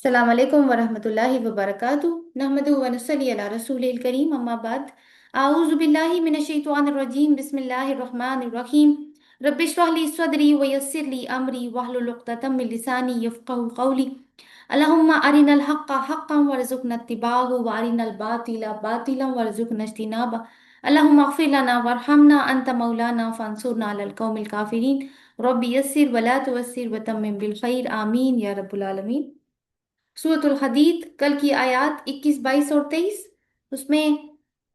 अस्सलाम वालेकुम वरहमतुल्लाहि वबरकातुहू नहमदुहु व नसल्ली अला रसूलिल करीम अम्मा बाद आऊज़ु बिल्लाहि मिनश शैतानिर रजीम बिस्मिल्लाहिर रहमानिर रहीम रब्बि इश्रह ली सदरी व यस्सिर ली अमरी वहलुल उक़दतम मिन लिसानी यफ़क़हू क़ौली अल्लाहुम्मा अरिनल हक़्क़ हक़्क़न वरज़ुक़ना इत्तिबाअहु व अरिनल बातिला बातिलन वरज़ुक़ना इज्तिनाबा अल्लाहुम्मा अग़फ़िर लना वरहमना अंत मौलाना फ़ांसुरना अलल क़ौमिल काफ़िरीन रब्बि यस्सिर व ला तुअस्सिर व तम्मिम बिल खैर आमीन या रब्बुल आलमीन। सूरतुल हदीद कल की आयत 21, 22 और 23। उसमें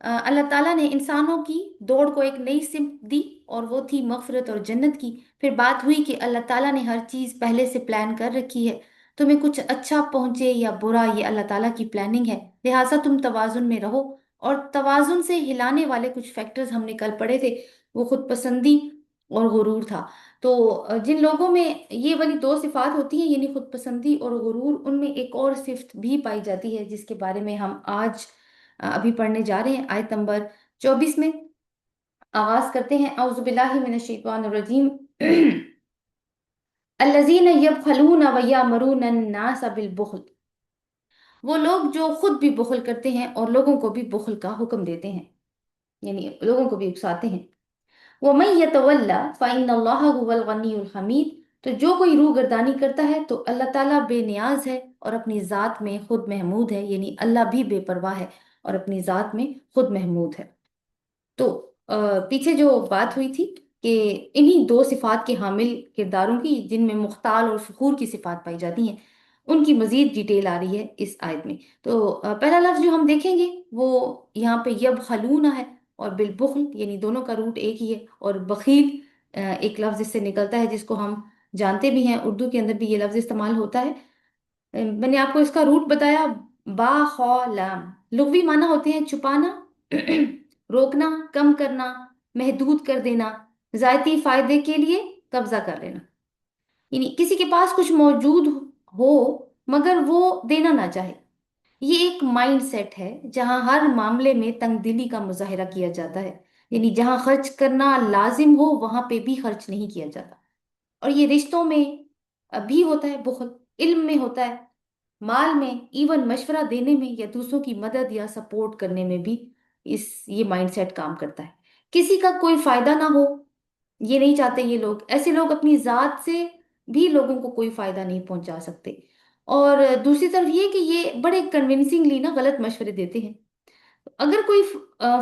अल्लाह ताला ने इंसानों की दौड़ को एक नई सिमत दी और वो थी मगफिरत और जन्नत की। फिर बात हुई कि अल्लाह ताला ने हर चीज़ पहले से प्लान कर रखी है। तुम्हें कुछ अच्छा पहुंचे या बुरा, ये अल्लाह ताला की प्लानिंग है, लिहाजा तुम तवाजुन में रहो। और तवाजुन से हिलाने वाले कुछ फैक्टर्स हमने कल पढ़े थे, वो खुद पसंदी और गुरूर था। तो जिन लोगों में ये वाली दो सिफात होती हैं, यानी खुद पसंदी और गुरूर, उनमें एक और सिफ्त भी पाई जाती है जिसके बारे में हम आज अभी पढ़ने जा रहे हैं। आयत नंबर 24 में आगाज करते हैं, औज़ु बिल्लाहि मिनश शैतानिर रजीम अल्लज़ीना यबखलूना व यामुरूना अन्नास बिल बुख्ल। वो लोग जो खुद भी बुख्ल करते हैं और लोगों को भी बुख्ल का हुक्म देते हैं, यानी लोगों को भी उकसाते हैं। वमन यतवल्ला फ़इन्नल्लाह हुवल गनियुल हमीद। तो जो कोई रूगर्दानी करता है तो अल्लाह ताला बेनियाज है और अपनी ज़ात में खुद महमूद है, यानी अल्लाह भी बेपरवाह है और अपनी ज़ात में खुद महमूद है। तो पीछे जो बात हुई थी कि इन्हीं दो सिफात के हामिल किरदारों की, जिनमें मुख्ताल और फ़खूर की सिफात पाई जाती हैं, उनकी मजीद डिटेल आ रही है इस आयत में। तो पहला लफ्ज़ जो हम देखेंगे वो यहाँ पे यब खलूना है, और बिलबुख्ल यानी दोनों का रूट एक ही है। और बखील एक लफ्ज़ इससे निकलता है जिसको हम जानते भी हैं, उर्दू के अंदर भी ये लफ्ज़ इस्तेमाल होता है। मैंने आपको इसका रूट बताया, बा खौ लाम। लुग़वी माना होते हैं छुपाना, रोकना, कम करना, महदूद कर देना, जायती फायदे के लिए कब्जा कर लेना। यानी किसी के पास कुछ मौजूद हो मगर वो देना ना चाहे। ये एक माइंड सेट है जहां हर मामले में तंगदिली का मुजाहिरा किया जाता है, यानी जहां खर्च करना लाजिम हो वहां पे भी खर्च नहीं किया जाता। और ये रिश्तों में भी होता है बुखल, इल्म में होता है, माल में, इवन मशवरा देने में या दूसरों की मदद या सपोर्ट करने में भी इस ये माइंडसेट काम करता है। किसी का कोई फायदा ना हो, ये नहीं चाहते ये लोग। ऐसे लोग अपनी जात से भी लोगों को कोई फायदा नहीं पहुंचा सकते। और दूसरी तरफ ये कि ये बड़े कन्विंसिंगली ना गलत मशवरे देते हैं। अगर कोई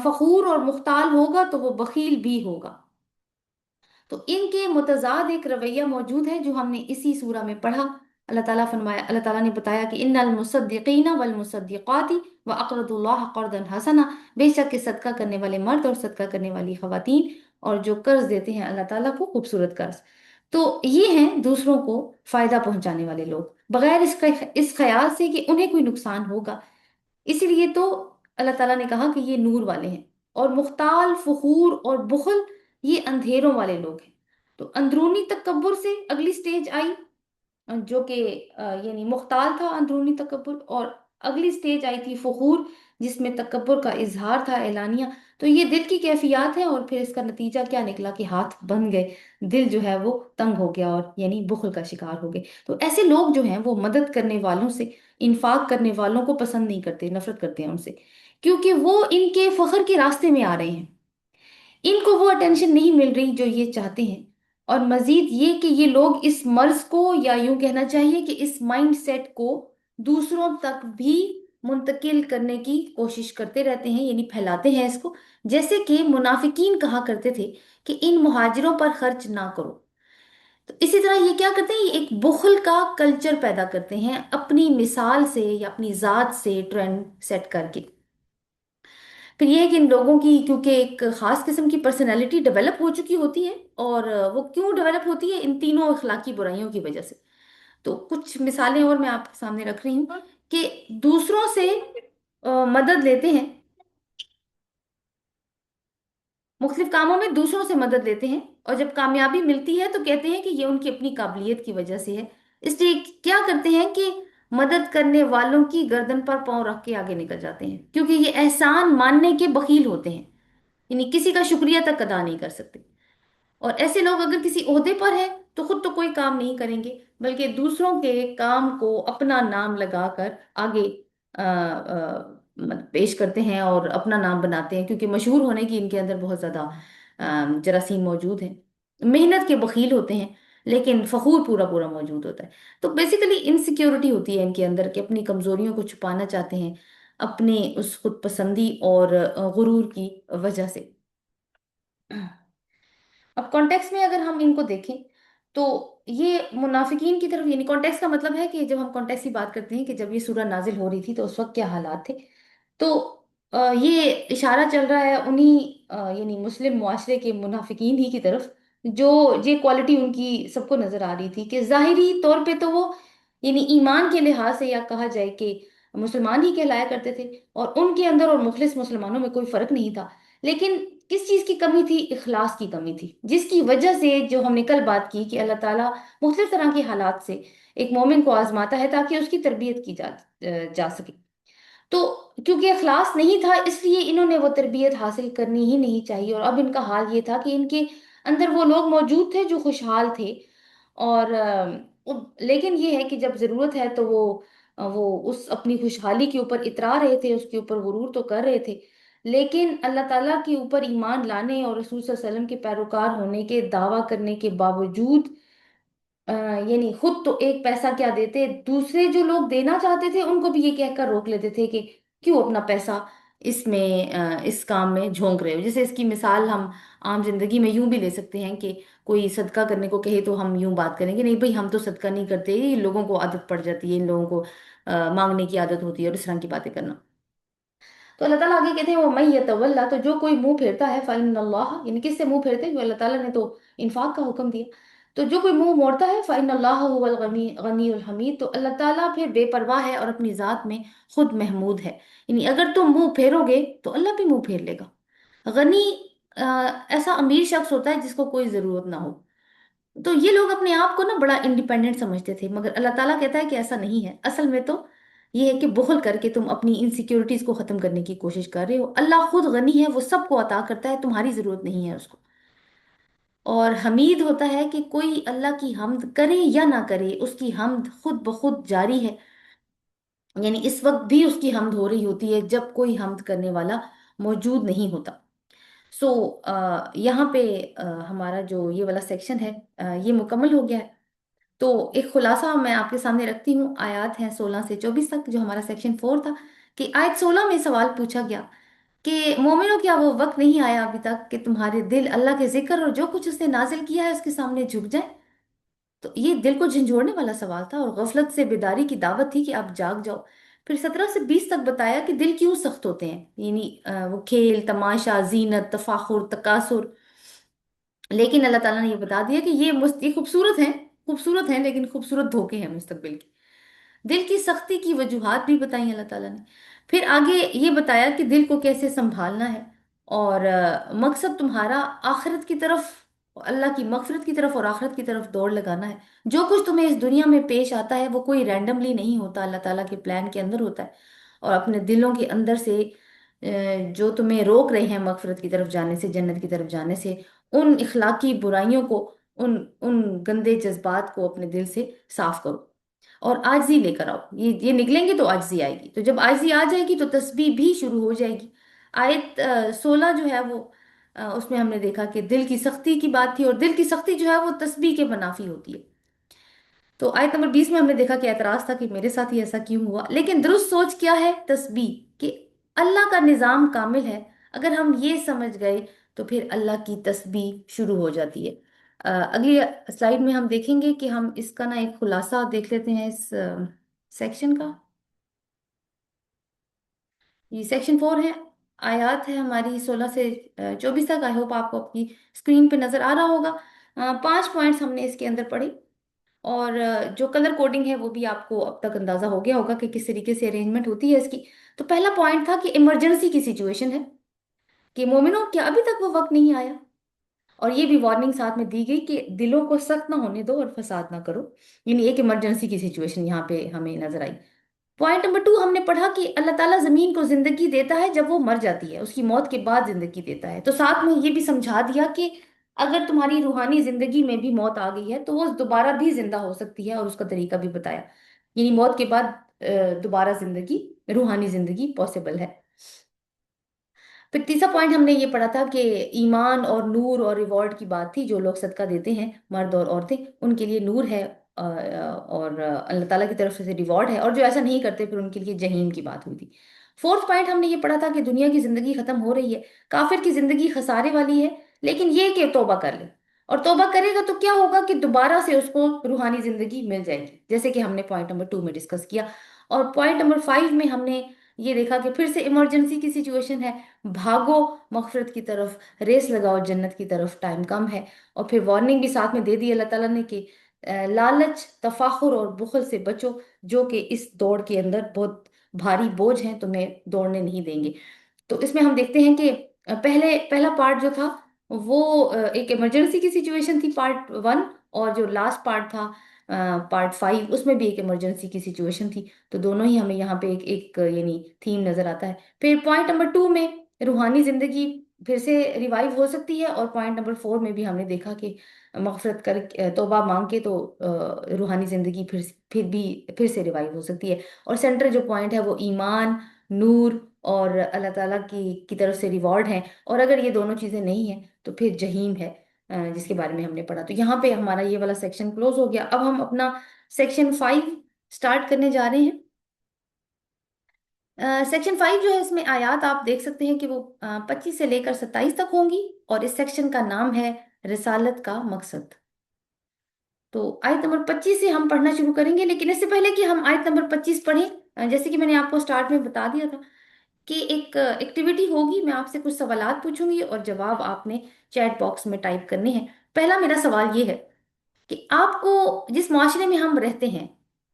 फखूर और मुख्ताल होगा तो वो बखील भी होगा। तो इनके मुतजाद एक रवैया मौजूद है जो हमने इसी सूरा में पढ़ा। अल्लाह ताला ने बताया कि इन्नल मुसद्दिकीना वल मुसद्दिकाती व अक़रदुल्लाह क़र्दन हसना। बेशक के सदका करने वाले मर्द और सदका करने वाली खवातीन, और जो कर्ज देते हैं अल्लाह ताला को, खूबसूरत कर्ज। तो ये हैं दूसरों को फायदा पहुंचाने वाले लोग, बगैर इस ख्याल से कि उन्हें कोई नुकसान होगा। इसीलिए तो अल्लाह ताला ने कहा कि ये नूर वाले हैं। और मुख्ताल, फखूर और बुखल, ये अंधेरों वाले लोग हैं। तो अंदरूनी तकब्बुर से अगली स्टेज आई, जो कि यानी मुख्ताल था अंदरूनी तकब्बुर, और अगली स्टेज आई थी फखूर, जिसमें तकब्बुर का इजहार था, एलानिया। तो ये दिल की कैफियत है, और फिर इसका नतीजा क्या निकला कि हाथ बन गए, दिल जो है वो तंग हो गया और यानी बुखल का शिकार हो गए। तो ऐसे लोग जो हैं वो मदद करने वालों से, इन्फाक करने वालों को पसंद नहीं करते, नफरत करते हैं उनसे, क्योंकि वो इनके फखर के रास्ते में आ रहे हैं। इनको वो अटेंशन नहीं मिल रही जो ये चाहते हैं। और मजीद ये कि ये लोग इस मर्ज को, या यूं कहना चाहिए कि इस माइंड सेट को दूसरों तक भी मुंतकिल करने की कोशिश करते रहते हैं, यानी फैलाते हैं इसको। जैसे कि मुनाफिकीन कहा करते थे कि इन मुहाजिरों पर खर्च ना करो, तो इसी तरह ये क्या करते हैं, ये एक बुखल का कल्चर पैदा करते हैं अपनी मिसाल से या अपनी जात से ट्रेंड सेट करके। फिर ये है कि इन लोगों की क्योंकि एक खास किस्म की पर्सनैलिटी डेवलप हो चुकी होती है, और वो क्यों डेवलप होती है, इन तीनों अखलाकी बुराइयों की वजह से। तो कुछ मिसालें और मैं आपके सामने रख रही हूँ कि दूसरों से मदद लेते हैं, मुख्तलिफ कामों में दूसरों से मदद लेते हैं, और जब कामयाबी मिलती है तो कहते हैं कि ये उनकी अपनी काबिलियत की वजह से है। इसलिए क्या करते हैं कि मदद करने वालों की गर्दन पर पांव रख के आगे निकल जाते हैं, क्योंकि ये एहसान मानने के बखील होते हैं, यानी किसी का शुक्रिया तक अदा नहीं कर सकते। और ऐसे लोग अगर किसी ओहदे पर है तो खुद तो कोई काम नहीं करेंगे, बल्कि दूसरों के काम को अपना नाम लगा कर आगे पेश करते हैं और अपना नाम बनाते हैं, क्योंकि मशहूर होने की इनके अंदर बहुत ज्यादा जरासीम मौजूद है। मेहनत के बखील होते हैं, लेकिन फखूर पूरा पूरा मौजूद होता है। तो बेसिकली इनसिक्योरिटी होती है इनके अंदर कि अपनी कमजोरियों को छुपाना चाहते हैं, अपने उस खुद पसंदी और गुरूर की वजह से। अब कॉन्टेक्स्ट में अगर हम इनको देखें, तो ये मुनाफिकीन की तरफ, यानी कॉन्टेक्स्ट का मतलब है कि जब हम कॉन्टेक्स्ट की बात करते हैं कि जब ये सूरह नाजिल हो रही थी तो उस वक्त क्या हालात थे, तो ये इशारा चल रहा है उन्हीं यानी मुस्लिम मुआशरे के मुनाफिकीन ही की तरफ, जो ये क्वालिटी उनकी सबको नजर आ रही थी कि जाहिरी तौर पे तो वो यानी ईमान के लिहाज से या कहा जाए कि मुसलमान ही कहलाया करते थे, और उनके अंदर और मुखलिस मुसलमानों में कोई फर्क नहीं था। लेकिन किस चीज की कमी थी? इखलास की कमी थी, जिसकी वजह से जो हमने कल बात की कि अल्लाह ताला मुख्तलिफ तरह के हालात से एक मोमिन को आजमाता है ताकि उसकी तरबियत की जा सके। तो क्योंकि इखलास नहीं था, इसलिए इन्होंने वो तरबियत हासिल करनी ही नहीं चाहिए, और अब इनका हाल ये था कि इनके अंदर वो लोग मौजूद थे जो खुशहाल थे। और लेकिन ये है कि जब जरूरत है तो वो उस अपनी खुशहाली के ऊपर इतरा रहे थे, उसके ऊपर गुरूर तो कर रहे थे, लेकिन अल्लाह ताला के ऊपर ईमान लाने और रसूल सल्लल्लाहु अलैहि वसल्लम के पैरोकार होने के दावा करने के बावजूद यानी खुद तो एक पैसा क्या देते, दूसरे जो लोग देना चाहते थे उनको भी ये कहकर रोक लेते थे कि क्यों अपना पैसा इसमें इस काम में झोंक रहे हो। जैसे इसकी मिसाल हम आम जिंदगी में यूं भी ले सकते हैं कि कोई सदका करने को कहे तो हम यूं बात करेंगे, नहीं भाई हम तो सदका नहीं करते, ये लोगों को आदत पड़ जाती है, इन लोगों को मांगने की आदत होती है और इस तरह की बातें करना। तो अल्लाह ताला आगे कहते हैं वो मैं यतवल्ला, तो जो कोई मुंह फेरता है फ़इन्नल्लाह, यानी किससे मुंह फेरते हैं? अल्लाह ताला ने तो इन्फाक का हुक्म दिया। तो जो कोई मुंह मोड़ता है फ़इन्नल्लाह हुवल गनीयुल हमीद, तो अल्लाह ताला फिर बेपरवाह है और अपनी जात में खुद महमूद है। यानी अगर तुम मुंह फेरोगे तो अल्लाह भी मुंह फेर लेगा। गनी ऐसा अमीर शख्स होता है जिसको कोई जरूरत ना हो। तो ये लोग अपने आप को ना बड़ा इंडिपेंडेंट समझते थे, मगर अल्लाह ताला कहता है कि ऐसा नहीं है। असल में तो ये है कि बुखल करके तुम अपनी इनसिक्योरिटीज को खत्म करने की कोशिश कर रहे हो। अल्लाह खुद गनी है, वो सबको अता करता है, तुम्हारी जरूरत नहीं है उसको। और हमीद होता है कि कोई अल्लाह की हमद करे या ना करे, उसकी हमद खुद ब खुद जारी है। यानी इस वक्त भी उसकी हमद हो रही होती है जब कोई हमद करने वाला मौजूद नहीं होता। सो यहाँ पे हमारा जो ये वाला सेक्शन है ये मुकम्मल हो गया है। तो एक खुलासा मैं आपके सामने रखती हूँ। आयत है 16 से 24 तक, जो हमारा सेक्शन 4 था। कि आयत 16 में सवाल पूछा गया कि मोमिनो, क्या वो वक्त नहीं आया अभी तक कि तुम्हारे दिल अल्लाह के जिक्र और जो कुछ उसने नाजिल किया है उसके सामने झुक जाए? तो ये दिल को झंझोड़ने वाला सवाल था और गफलत से बेदारी की दावत थी कि आप जाग जाओ। फिर 17 से 20 तक बताया कि दिल क्यों सख्त होते हैं, यानी वो खेल तमाशा जीनत तफाखुर तकासुर। लेकिन अल्लाह ताला ने ये बता दिया कि ये खूबसूरत हैं, खूबसूरत हैं, लेकिन खूबसूरत धोखे हैं मुस्तकबिल के। दिल की सख्ती की वजूहात भी बताई अल्लाह ताला ने। फिर आगे ये बताया कि दिल को कैसे संभालना है, और मकसद तुम्हारा आखिरत की तरफ, अल्लाह की मगफिरत की तरफ और आखिरत की तरफ दौड़ लगाना है। जो कुछ तुम्हें इस दुनिया में पेश आता है वो कोई रैंडमली नहीं होता, अल्लाह ताला के प्लान के अंदर होता है। और अपने दिलों के अंदर से जो तुम्हें रोक रहे हैं मगफिरत की तरफ जाने से, जन्नत की तरफ जाने से, उन इखलाकी बुराइयों को, उन उन गंदे जज्बात को अपने दिल से साफ करो और आजिज़ी लेकर आओ। ये निकलेंगे तो आजिज़ी आएगी, तो जब आजिज़ी आ जाएगी तो तस्बीह भी शुरू हो जाएगी। आयत 16 जो है वो उसमें हमने देखा कि दिल की सख्ती की बात थी, और दिल की सख्ती जो है वो तस्बीह के मनाफी होती है। तो आयत नंबर 20 में हमने देखा कि एतराज था कि मेरे साथ ही ऐसा क्यों हुआ, लेकिन दुरुस्त सोच क्या है? तस्बीह, कि अल्लाह का निज़ाम कामिल है। अगर हम ये समझ गए तो फिर अल्लाह की तस्बीह शुरू हो जाती है। अगली स्लाइड में हम देखेंगे कि हम इसका ना एक खुलासा देख लेते हैं इस सेक्शन का। ये सेक्शन 4 है। आयत है हमारी 16 से 24 तक। आई होप आपको अपनी स्क्रीन पे नजर आ रहा होगा। 5 पॉइंट्स हमने इसके अंदर पढ़े, और जो कलर कोडिंग है वो भी आपको अब तक अंदाजा हो गया होगा कि किस तरीके से अरेंजमेंट होती है इसकी। तो पहला पॉइंट था कि इमरजेंसी की सिचुएशन है, कि मोमिनो क्या अभी तक वो वक्त नहीं आया। और ये भी वार्निंग साथ में दी गई कि दिलों को सख्त ना होने दो और फसाद ना करो। यानी एक इमरजेंसी की सिचुएशन यहाँ पे हमें नजर आई। पॉइंट नंबर 2 हमने पढ़ा कि अल्लाह ताला जमीन को जिंदगी देता है जब वो मर जाती है, उसकी मौत के बाद जिंदगी देता है। तो साथ में ये भी समझा दिया कि अगर तुम्हारी रूहानी जिंदगी में भी मौत आ गई है तो वो दोबारा भी जिंदा हो सकती है, और उसका तरीका भी बताया। यानी मौत के बाद दोबारा जिंदगी, रूहानी जिंदगी पॉसिबल है। फिर तीसरा पॉइंट हमने ये पढ़ा था कि ईमान और नूर और रिवॉर्ड की बात थी। जो लोग सदका देते हैं, मर्द और औरतें, उनके लिए नूर है, और अल्लाह ताला की तरफ से रिवॉर्ड है, और जो ऐसा नहीं करते फिर उनके लिए जहीम की बात हुई थी। फोर्थ पॉइंट हमने ये पढ़ा था कि दुनिया की जिंदगी खत्म हो रही है, काफिर की जिंदगी खसारे वाली है, लेकिन ये कि तौबा कर ले, और तौबा करेगा तो क्या होगा कि दोबारा से उसको रूहानी जिंदगी मिल जाएगी, जैसे कि हमने पॉइंट नंबर 2 में डिस्कस किया। और पॉइंट नंबर 5 में हमने ये देखा कि फिर से इमरजेंसी की सिचुएशन है, भागो मगफिरत की तरफ, रेस लगाओ जन्नत की तरफ, टाइम कम है। और फिर वार्निंग भी साथ में दे दी अल्लाह ताला ने कि लालच, तफाखुर और बुखल से बचो, जो कि इस दौड़ के अंदर बहुत भारी बोझ हैं, तुम्हें दौड़ने नहीं देंगे। तो इसमें हम देखते हैं कि पहला पार्ट जो था वो एक इमरजेंसी की सिचुएशन थी, पार्ट 1। और जो लास्ट पार्ट था, पार्ट 5, उसमें भी एक इमरजेंसी की सिचुएशन थी। तो दोनों ही हमें यहाँ पे एक एक यानी थीम नजर आता है। फिर पॉइंट नंबर 2 में रूहानी जिंदगी फिर से रिवाइव हो सकती है, और पॉइंट नंबर 4 में भी हमने देखा कि मगफरत कर तौबा मांग के तो रूहानी जिंदगी फिर से रिवाइव हो सकती है। और सेंट्रल जो पॉइंट है वो ईमान, नूर और अल्लाह ताला की तरफ से रिवॉर्ड है। और अगर ये दोनों चीज़ें नहीं है तो फिर जहीम है, जिसके बारे में हमने पढ़ा। तो यहाँ पे हमारा ये वाला सेक्शन क्लोज हो गया। अब हम अपना सेक्शन 5 स्टार्ट करने जा रहे हैं। सेक्शन 5 जो है, इसमें आयात आप देख सकते हैं कि वो 25 से लेकर 27 तक होंगी। और इस सेक्शन का नाम है रिसालत का मकसद। तो आयत नंबर 25 से हम पढ़ना शुरू करेंगे, लेकिन इससे पहले कि हम आयत नंबर 25 पढ़ें, जैसे कि मैंने आपको स्टार्ट में बता दिया था कि एक एक्टिविटी होगी। मैं आपसे कुछ सवालात पूछूंगी और जवाब आपने चैट बॉक्स में टाइप करने हैं। पहला मेरा सवाल ये है कि आपको, जिस माशरे में हम रहते हैं,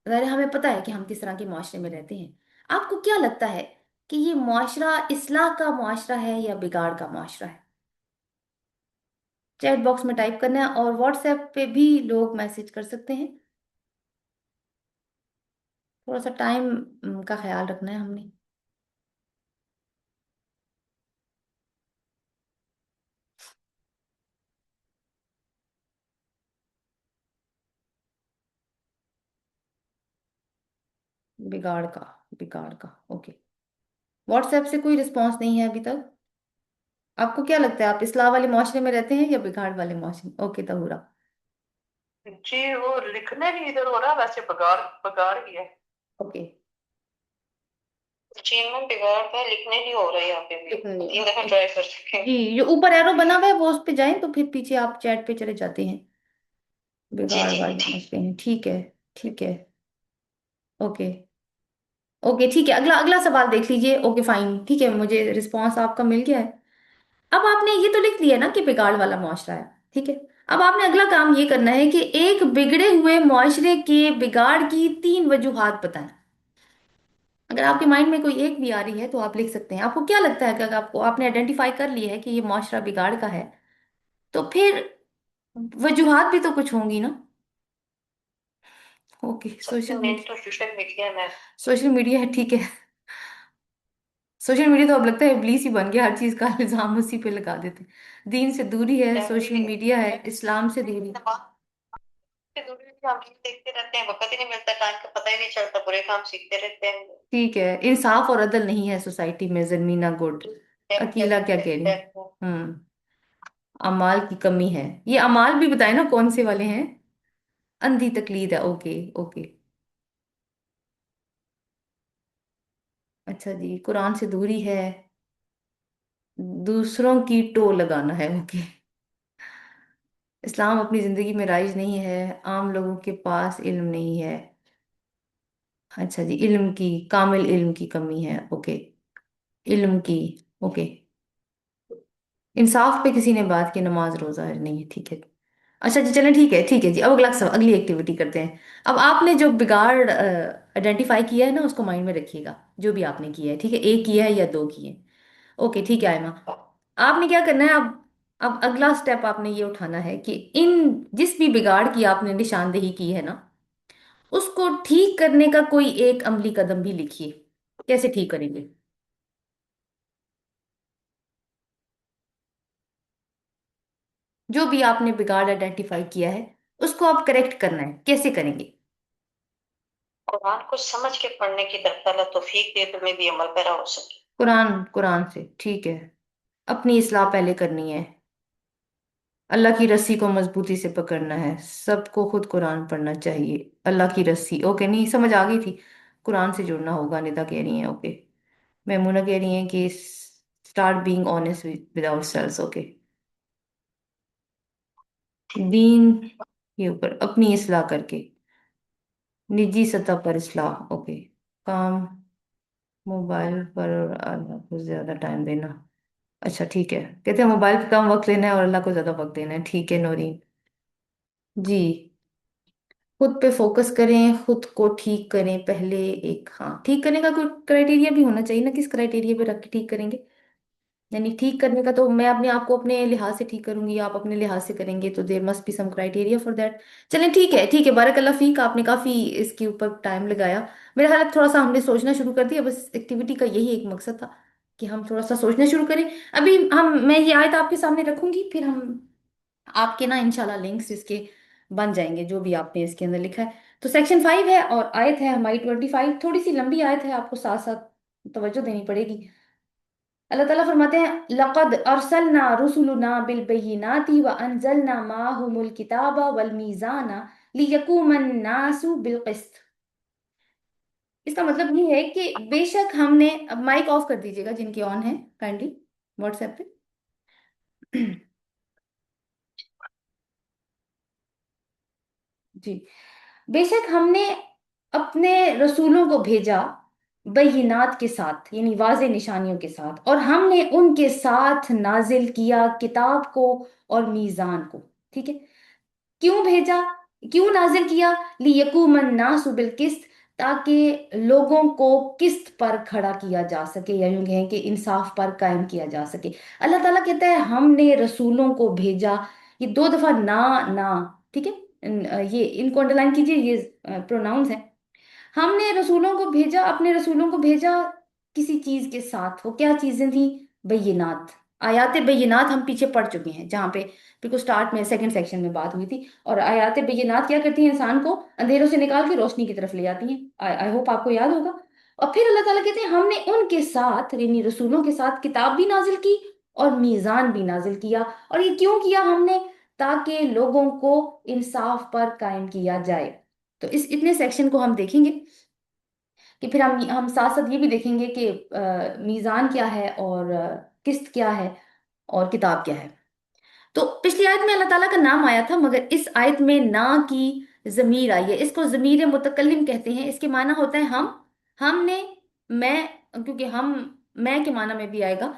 ज़ाहिर है हमें पता है कि हम किस तरह के माशरे में रहते हैं, आपको क्या लगता है कि ये माशरा इस्लाह का माशरा है या बिगाड़ का माशरा है? चैट बॉक्स में टाइप करना है, और व्हाट्सएप पे भी लोग मैसेज कर सकते हैं। थोड़ा सा टाइम का ख्याल रखना है हमने। बिगाड़ का, बिगाड़ का, ओके। व्हाट्सएप से कोई रिस्पांस नहीं है अभी तक। आपको क्या लगता है, आप इस्लाह वाले माशरे में रहते हैं या बिगाड़ वाले माशरे में? ओके तहूरा। जी वो लिखने नहीं इधर हो रहा, वैसे बगाड़ बगाड़ ही है। ओके। चीन में बिगाड़ है, लिखने नहीं हो रहा है यहाँ पे भी। लिखने नहीं तीन दफा ओके। ट्राई कर चुके हैं। जी, जो ऊपर एरो बना हुआ है वो उस पे जाएं तो फिर पीछे आप चैट पे चले जाते हैं। जी बिगाड़ जी वाले ठीक। मसले हैं, ठीक है। ठीक है। ओके। ओके ठीक है, अगला अगला सवाल देख लीजिए। ओके फाइन, ठीक है, मुझे रिस्पांस आपका मिल गया है। अब आपने ये तो लिख लिया ना कि बिगाड़ वाला मुआशरा है, ठीक है। अब आपने अगला काम ये करना है कि एक बिगड़े हुए मुआशरे के बिगाड़ की 3 वजूहात बताएं। अगर आपके माइंड में कोई एक भी आ रही है तो आप लिख सकते हैं। आपको क्या लगता है कि अगर आपको, आपने आइडेंटिफाई कर लिया है कि ये मुआशरा बिगाड़ का है, तो फिर वजूहात भी तो कुछ होंगी ना? ओके, सबसे सोशल मेन मीडिया। तो सोशल मीडिया में। सोशल मीडिया है, ठीक है। सोशल मीडिया तो अब लगता है इब्लीस ही बन गया, हर चीज का इल्जाम उसी पे लगा देते हैं। दीन से दूरी है, सोशल एवरीथिंग मीडिया है, इस्लाम से दूरी। दूरी भी हम देखते रहते हैं, वक्त ही नहीं मिलता, टाइम का पता ही नहीं चलता, बुरे काम सीखते रहते हैं। ठीक है, इंसाफ और अदल नहीं है सोसाइटी में, जरमीना गुड। अकीला क्या कह रही? हम्म। अमाल की कमी है, ये अमाल भी बताए ना कौन से वाले हैं? अंधी तकलीद है, ओके ओके। अच्छा जी, कुरान से दूरी है, दूसरों की टो लगाना है, ओके। इस्लाम अपनी जिंदगी में राइज नहीं है, आम लोगों के पास इल्म नहीं है। अच्छा जी, इल्म की, कामिल इल्म की कमी है, ओके। इल्म की, ओके। इंसाफ पे किसी ने बात की, नमाज रोजा नहीं है, ठीक है। अच्छा जी, चलें, ठीक है ठीक है जी। अब अगला सब, अगली एक्टिविटी करते हैं। अब आपने जो बिगाड़ आइडेंटिफाई किया है ना, उसको माइंड में रखिएगा, जो भी आपने किया है, ठीक है, एक किया है या दो किए हैं। ओके ठीक है आयमा। आपने क्या करना है अब अगला स्टेप आपने ये उठाना है कि इन, जिस भी बिगाड़ की आपने निशानदेही की है ना, उसको ठीक करने का कोई एक अमली कदम भी लिखिए। कैसे ठीक करेंगे? जो भी आपने बिगाड़ आइडेंटिफाई किया है उसको आप करेक्ट करना है, कैसे करेंगे? कुरान को समझ के पढ़ने की तरफ अल्लाह तौफीक दे तो मैं भी अमल पैरा हो सके। कुरान, कुरान से ठीक है। अपनी इस्लाह पहले करनी है, अल्लाह की रस्सी को मजबूती से पकड़ना है, सबको खुद कुरान पढ़ना चाहिए। अल्लाह की रस्सी, ओके, नहीं समझ आ गई थी। कुरान से जुड़ना होगा, निदा कह रही है, ओके। मैमूना कह रही है कि start being honest with ourselves, okay. दीन के ऊपर अपनी इस्लाह करके, निजी सतह पर इस्लाह, ओके। काम, मोबाइल पर और अल्लाह को ज्यादा टाइम देना। अच्छा ठीक है, कहते हैं मोबाइल पे कम वक्त लेना है और अल्लाह को ज्यादा वक्त देना है, ठीक है नौरीन जी। खुद पे फोकस करें, खुद को ठीक करें पहले। एक, हाँ, ठीक करने का कोई क्राइटेरिया भी होना चाहिए ना, किस क्राइटेरिया पे रख के ठीक करेंगे। यानी ठीक करने का तो मैं अपने आप को अपने लिहाज से ठीक करूंगी, आप अपने लिहाज से करेंगे, तो there must be some criteria for that. चलें ठीक है, ठीक है, बारकल्ला फीक, आपने काफी इसके ऊपर टाइम लगाया। मेरा ख्याल है थोड़ा सा हमने सोचना शुरू कर दिया, बस एक्टिविटी का यही एक मकसद था कि हम थोड़ा सा सोचना शुरू करें। अभी हम, मैं ये आयत आपके सामने रखूंगी, फिर हम आपके ना इंशाल्लाह लिंक्स इसके बन जाएंगे जो भी आपने इसके अंदर लिखा है। तो सेक्शन 5 है और आयत है हमारी 25। थोड़ी सी लंबी आयत है, आपको साथ साथ तवज्जो देनी पड़ेगी। अल्लाह ताला फरमाते हैं, लक़द अरसलना रुसुलना बिल बय्यिनाति व अंज़लना माहुमुल किताबा वल मीज़ाना लियकुमन नासु बिल क़िस्त। इसका मतलब ये है कि बेशक हमने, अब माइक ऑफ कर दीजिएगा जिनके ऑन है काइंडली व्हाट्सएप पे। जी, बेशक हमने अपने रसूलों को भेजा बय्यिनात के साथ, यानी वाज़े निशानियों के साथ, और हमने उनके साथ नाजिल किया किताब को और मीज़ान को। ठीक है, क्यों भेजा, क्यों नाजिल किया? लियकुमन नासु बिल किस्त, ताकि लोगों को किस्त पर खड़ा किया जा सके, या यूं कहें कि इंसाफ पर कायम किया जा सके। अल्लाह ताला कहता है हमने रसूलों को भेजा, ये दो दफा ना, ना, ठीक है। ये इनको अंडरलाइन कीजिए, ये प्रोनाउंस है। हमने रसूलों को भेजा, अपने रसूलों को भेजा किसी चीज के साथ। वो क्या चीजें थी? बय्यिनात, आयात बय्यिनात हम पीछे पढ़ चुके हैं, जहाँ पे बिल्कुल स्टार्ट में सेकंड सेक्शन में बात हुई थी। और आयात बय्यिनात क्या करती हैं? इंसान को अंधेरों से निकाल के रोशनी की तरफ ले जाती हैं। आई होप आपको याद होगा। और फिर अल्लाह ताला कहते हैं हमने उनके साथ, यानी रसूलों के साथ, किताब भी नाजिल की और मीज़ान भी नाजिल किया। और ये क्यों किया हमने? ताकि लोगों को इंसाफ पर कायम किया जाए। तो इस इतने सेक्शन को हम देखेंगे, कि फिर हम साथ साथ ये भी देखेंगे कि मीज़ान क्या है और किस्त क्या है और किताब क्या है। तो पिछली आयत में अल्लाह ताला का नाम आया था, मगर इस आयत में ना की जमीर आई है। इसको जमीर मुतकल्लिम कहते हैं। इसके माना होता है हम, हमने, मैं, क्योंकि हम मैं के माना में भी आएगा,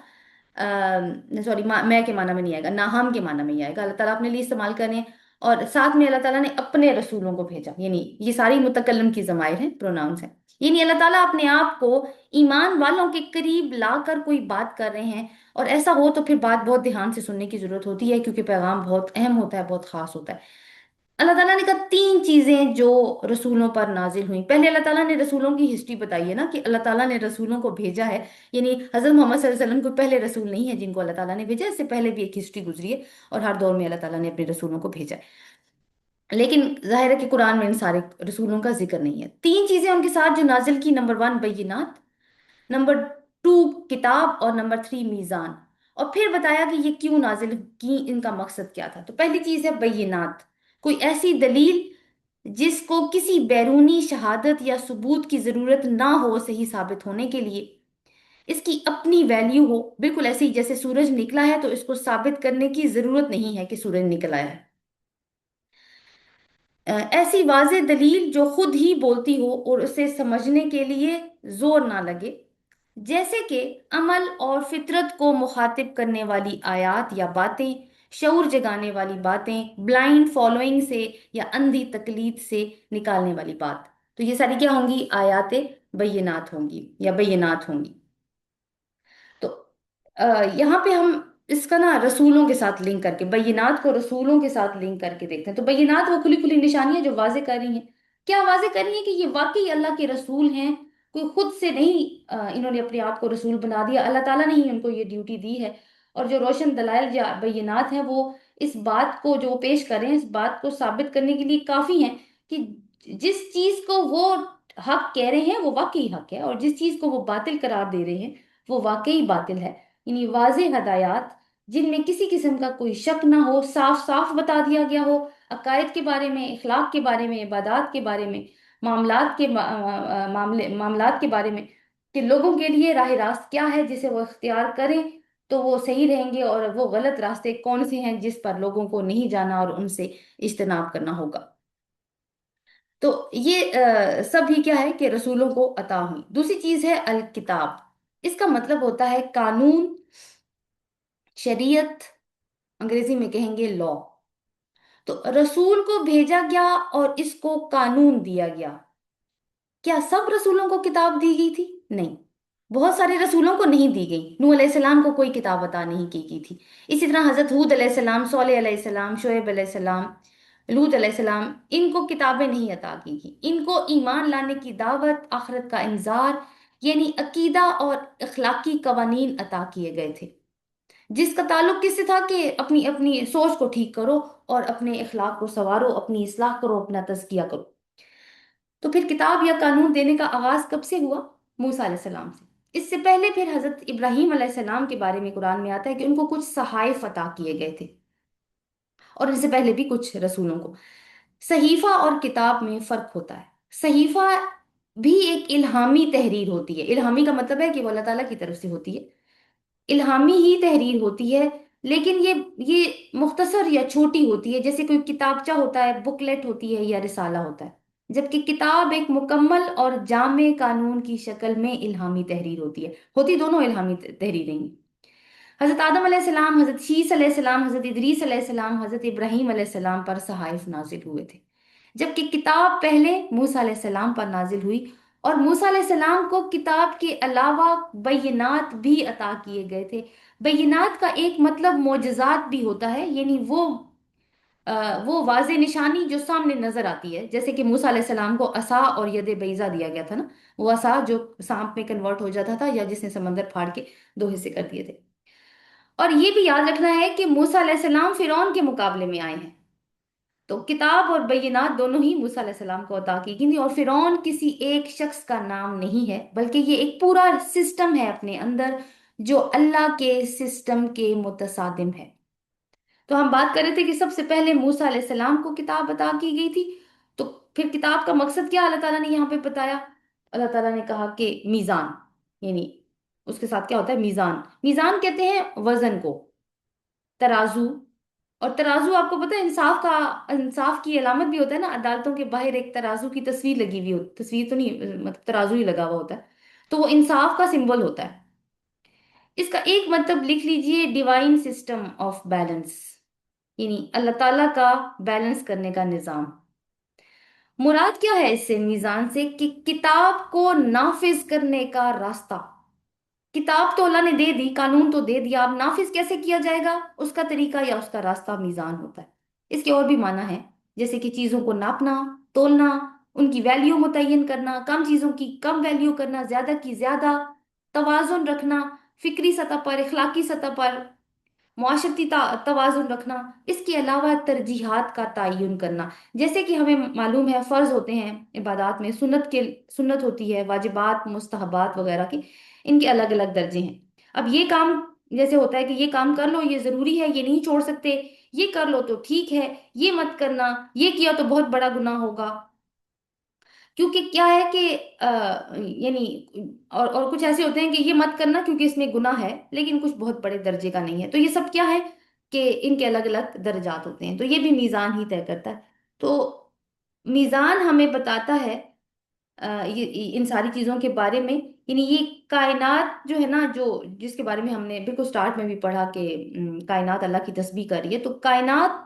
सॉरी, मैं के माना में नहीं आएगा, ना हम के माना में ही आएगा। अल्लाह ताला अपने लिए इस्तेमाल करें। और साथ में अल्लाह ताला ने अपने रसूलों को भेजा, यानी ये सारी मुतकल्लिम की जमाइर हैं, प्रोनाउंस हैं। यानी अल्लाह ताला अपने आप को ईमान वालों के करीब लाकर कोई बात कर रहे हैं। और ऐसा हो तो फिर बात बहुत ध्यान से सुनने की जरूरत होती है, क्योंकि पैगाम बहुत अहम होता है, बहुत खास होता है। अल्लाह ताला ने कहा तीन चीजें जो रसूलों पर नाजिल हुई। पहले अल्लाह ताला ने रसूलों की हिस्ट्री बताई है ना, कि अल्लाह ताला ने रसूलों को भेजा है। यानी हजरत मोहम्मद सल्लल्लाहु अलैहि वसल्लम कोई पहले रसूल नहीं है जिनको अल्लाह ताला ने भेजा, इससे पहले भी एक हिस्ट्री गुजरी है। और हर दौर में अल्लाह ताला ने अपने रसूलों को भेजा है। लेकिन जाहिर है कि कुरान में इन सारे रसूलों का जिक्र नहीं है। तीन चीजें उनके साथ जो नाजिल की, नंबर 1 बय्यिनात, नंबर 2 किताब, और नंबर 3 मीज़ान। और फिर बताया कि ये क्यों नाजिल की, इनका मकसद क्या था। तो पहली चीज है बय्यिनात, कोई ऐसी दलील जिसको किसी बैरूनी शहादत या सबूत की जरूरत ना हो सही साबित होने के लिए, इसकी अपनी वैल्यू हो। बिल्कुल ऐसे ही जैसे सूरज निकला है तो इसको साबित करने की जरूरत नहीं है कि सूरज निकल आया है। ऐसी वाज़ेह दलील जो खुद ही बोलती हो और उसे समझने के लिए जोर ना लगे, जैसे कि अमल और फितरत को मुखातिब करने वाली आयात या बातें, शऊर जगाने वाली बातें, ब्लाइंड फॉलोइंग से या अंधी तकलीद से निकालने वाली बात। तो ये सारी क्या होंगी? आयात बय्यिनात होंगी या बय्यिनात होंगी। तो यहाँ पे हम इसका ना रसूलों के साथ लिंक करके, बैनात को रसूलों के साथ लिंक करके देखते हैं। तो बैनात वो खुली खुली निशानियां जो वाजे कर रही हैं। क्या वाजे कर रही हैं? कि ये वाकई अल्लाह के रसूल हैं, कोई खुद से नहीं इन्होंने अपने आप को रसूल बना दिया, अल्लाह ताला ने ही उनको ये ड्यूटी दी है। और जो रोशन दलाइल या बैनात हैं वो اس بات کو جو وہ پیش کر رہے ہیں، اس بات کو ثابت کرنے کے لیے کافی ہیں کہ جس چیز کو وہ حق کہہ رہے ہیں وہ واقعی حق ہے، اور جس چیز کو وہ باطل قرار دے رہے ہیں وہ واقعی باطل ہے۔ یعنی واضح ہدایات جن میں کسی قسم کا کوئی شک نہ ہو، صاف صاف بتا دیا گیا ہو، عقائد کے بارے میں، اخلاق کے بارے میں، عبادات کے بارے میں، معاملات کے بارے میں، کہ لوگوں کے لیے راہ راست کیا ہے جسے وہ اختیار کریں تو وہ صحیح رہیں گے، اور وہ غلط راستے کون سے ہیں جس پر لوگوں کو نہیں جانا اور ان سے اجتناب کرنا ہوگا۔ تو یہ سب ہی کیا ہے کہ رسولوں کو عطا ہوئی۔ دوسری چیز ہے الکتاب، اس کا مطلب ہوتا ہے قانون، شریعت، انگریزی میں کہیں گے لا۔ تو رسول کو بھیجا گیا اور اس کو قانون دیا گیا۔ کیا سب رسولوں کو کتاب دی گئی تھی؟ نہیں، بہت سارے رسولوں کو نہیں دی گئی۔ نوح علیہ السلام کو کوئی کتاب عطا نہیں کی گئی تھی۔ اسی طرح حضرت ہود علیہ السلام، صالح علیہ السلام، شعیب علیہ السلام، لوط علیہ السلام، ان کو کتابیں نہیں عطا کی گئی۔ ان کو ایمان لانے کی دعوت، آخرت کا انذار، یعنی عقیدہ اور اخلاقی قوانین عطا کیے گئے تھے، جس کا تعلق کس سے تھا کہ اپنی اپنی سوچ کو ٹھیک کرو اور اپنے اخلاق کو سنوارو، اپنی اصلاح کرو، اپنا تزکیہ کرو۔ تو پھر کتاب یا قانون دینے کا آغاز کب سے ہوا؟ موسیٰ علیہ السلام سے۔ اس سے پہلے پھر حضرت ابراہیم علیہ السلام کے بارے میں قرآن میں آتا ہے کہ ان کو کچھ صحائف عطا کیے گئے تھے، اور ان سے پہلے بھی کچھ رسولوں کو۔ صحیفہ اور کتاب میں فرق ہوتا ہے۔ صحیفہ بھی ایک الہامی تحریر ہوتی ہے۔ الہامی کا مطلب ہے کہ وہ اللہ تعالیٰ کی طرف سے ہوتی ہے، الہامی ہی تحریر ہوتی ہے، لیکن یہ مختصر یا چھوٹی ہوتی ہے، جیسے کوئی کتابچہ ہوتا ہے، بکلیٹ ہوتی ہے، یا رسالہ ہوتا ہے، جبکہ کتاب ایک مکمل اور جامع قانون کی شکل میں الہامی تحریر ہوتی ہے۔ ہوتی دونوں الہامی تحریریں ہیں۔ حضرت آدم علیہ السلام، حضرت شیس علیہ السلام، حضرت ادریس علیہ السلام، حضرت ابراہیم علیہ السلام پر صحائف نازل ہوئے تھے، جبکہ کتاب پہلے موسیٰ علیہ السلام پر نازل ہوئی، اور موسیٰ علیہ السلام کو کتاب کے علاوہ بینات بھی عطا کیے گئے تھے۔ بینات کا ایک مطلب معجزات بھی ہوتا ہے، یعنی وہ واضح نشانی جو سامنے نظر آتی ہے، جیسے کہ موسیٰ علیہ السلام کو عصا اور ید بیضا دیا گیا تھا نا، وہ عصا جو سانپ میں کنورٹ ہو جاتا تھا، یا جس نے سمندر پھاڑ کے دو حصے کر دیے تھے۔ اور یہ بھی یاد رکھنا ہے کہ موسیٰ علیہ السلام فرعون کے مقابلے میں آئے ہیں، تو کتاب اور بینات دونوں ہی موسیٰ علیہ السلام کو عطا کی گئی تھی، اور فرعون کسی ایک شخص کا نام نہیں ہے، بلکہ یہ ایک پورا سسٹم ہے اپنے اندر جو اللہ کے سسٹم کے متصادم ہے۔ تو ہم بات کر رہے تھے کہ سب سے پہلے موسیٰ علیہ السلام کو کتاب عطا کی گئی تھی، تو پھر کتاب کا مقصد کیا اللہ تعالیٰ نے یہاں پہ بتایا؟ اللہ تعالیٰ نے کہا کہ میزان، یعنی اس کے ساتھ کیا ہوتا ہے؟ میزان، میزان کہتے ہیں وزن کو، ترازو۔ اور ترازو آپ کو پتہ ہے انصاف کی علامت بھی ہوتا ہے نا، عدالتوں کے باہر ایک ترازو کی تصویر لگی ہوئی ہوتی، تصویر تو نہیں، مطلب ترازو ہی لگا ہوا ہوتا ہے، تو وہ انصاف کا سمبل ہوتا ہے۔ اس کا ایک مطلب لکھ لیجئے، ڈیوائن سسٹم آف بیلنس، یعنی اللہ تعالیٰ کا بیلنس کرنے کا نظام۔ مراد کیا ہے اس سے، میزان سے؟ کہ کتاب کو نافذ کرنے کا راستہ۔ کتاب تو اللہ نے دے دی، قانون تو دے دیا، اب نافذ کیسے کیا جائے گا، اس کا طریقہ یا اس کا راستہ میزان ہوتا ہے۔ اس کے اور بھی معنی ہیں، جیسے کہ چیزوں کو ناپنا، تولنا، ان کی ویلیو متعین کرنا، کم چیزوں کی کم ویلیو کرنا، زیادہ کی زیادہ، توازن رکھنا، فکری سطح پر، اخلاقی سطح پر، معاشرتی توازن رکھنا، اس کے علاوہ ترجیحات کا تعین کرنا۔ جیسے کہ ہمیں معلوم ہے فرض ہوتے ہیں عبادات میں، سنت ہوتی ہے، واجبات، مستحبات وغیرہ کی، ان کے الگ الگ درجے ہیں۔ اب یہ کام جیسے ہوتا ہے کہ یہ کام کر لو، یہ ضروری ہے، یہ نہیں چھوڑ سکتے، یہ کر لو تو ٹھیک ہے، یہ مت کرنا، یہ کیا تو بہت بڑا گناہ ہوگا۔ کیونکہ کیا ہے کہ یعنی اور کچھ ایسے ہوتے ہیں کہ یہ مت کرنا کیونکہ اس میں گناہ ہے، لیکن کچھ بہت بڑے درجے کا نہیں ہے۔ تو یہ سب کیا ہے کہ ان کے الگ الگ درجات ہوتے ہیں، تو یہ بھی میزان ہی طے کرتا ہے۔ تو میزان ہمیں بتاتا ہے ان ساری چیزوں کے بارے میں، یعنی یہ کائنات جو ہے نا، جس کے بارے میں ہم نے بالکل سٹارٹ میں بھی پڑھا کہ کائنات اللہ کی تسبیح کر رہی ہے، تو کائنات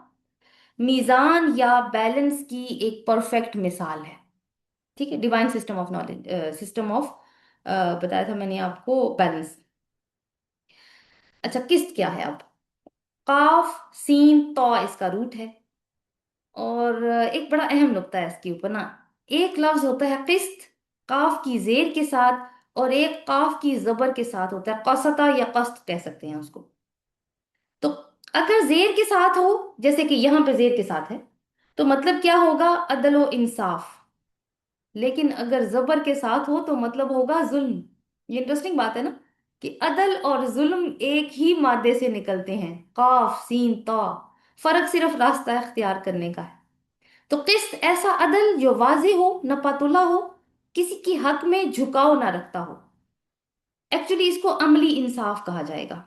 میزان یا بیلنس کی ایک پرفیکٹ مثال ہے۔ ٹھیک ہے، divine system of knowledge, system of, بتایا تھا میں نے آپ کو، بیلنس۔ اچھا، قسط کیا ہے اب؟ قاف سین تو اس کا روٹ ہے، اور ایک بڑا اہم نقطہ ہے اس کے اوپر نا، ایک لفظ ہوتا ہے قسط قاف کی زیر کے ساتھ، اور ایک قاف کی زبر کے ساتھ ہوتا ہے، قسطہ یا قسط کہہ سکتے ہیں اس کو۔ تو अगर जेर के साथ हो, जैसे कि यहाँ पे जेर के साथ है, तो मतलब क्या होगा, अदल व इंसाफ। लेकिन अगर जबर के साथ हो तो मतलब होगा जुल्म। ये इंटरेस्टिंग बात है ना, कि अदल और जुल्म एक ही मादे से निकलते हैं, काफ सीन ता। फर्क सिर्फ रास्ता इख्तियार करने का है। तो किस्त ऐसा अदल जो वाज़ेह हो, न पातुला हो, किसी की हक में झुकाव ना रखता हो। एक्चुअली इसको अमली इंसाफ कहा जाएगा।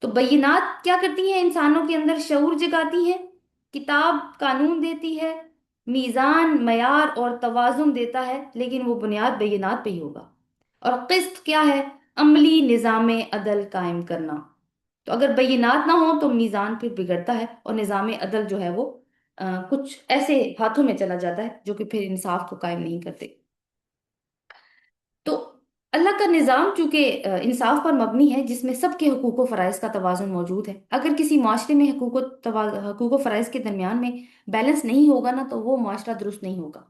तो बैनात क्या करती हैं, इंसानों के अंदर शऊर जगाती है। किताब कानून देती है, मीज़ान मयार और तवाजुन देता है, लेकिन वो बुनियाद बैनात पे ही होगा। और किस्त क्या है, अमली निज़ाम अदल कायम करना। तो अगर बैनात ना हो तो मीज़ान फिर बिगड़ता है, और निज़ाम अदल जो है वो कुछ ऐसे हाथों में चला जाता है जो कि फिर इंसाफ को कायम नहीं करते। तो अल्लाह का निज़ाम चूंकि इंसाफ पर मबनी है, जिसमें सबके हकूक़ व फ़राइज़ का तवाज़ुन मौजूद है। अगर किसी माशरे में हकूक़ व फ़राइज़ के दरमियान में बैलेंस नहीं होगा ना, तो वो माशरा दुरुस्त नहीं होगा।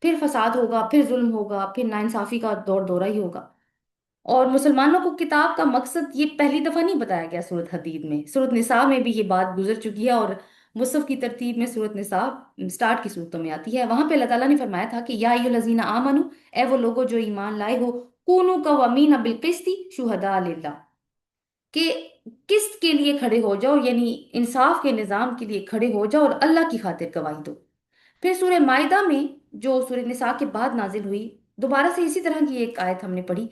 फिर फसाद होगा, फिर जुल्म होगा, फिर नाइंसाफ़ी का दौर दौरा ही होगा। और मुसलमानों को किताब का मकसद ये पहली दफा नहीं बताया गया सूरत हदीद में, सूरत निसा में भी ये बात गुजर चुकी है। और मुसहफ की तरतीब में सूरत निसा स्टार्ट की सूरतों में आती है। वहां पे अल्लाह ताला ने फरमाया था कि या अय्युहल्लज़ीना आमनू, ए वो लोगो जो ईमान लाए हो, कूनू कवामीना बिल क़िस्ति शुहदा लिल्लाह, कि किस्त के लिए खड़े हो जाओ, यानी इंसाफ के निज़ाम के लिए खड़े हो जाओ और अल्लाह की खातिर गवाही दो। फिर सूरह माइदा में, जो सूरह निसा के बाद नाजिल हुई, दोबारा से इसी तरह की एक आयत हमने पढ़ी,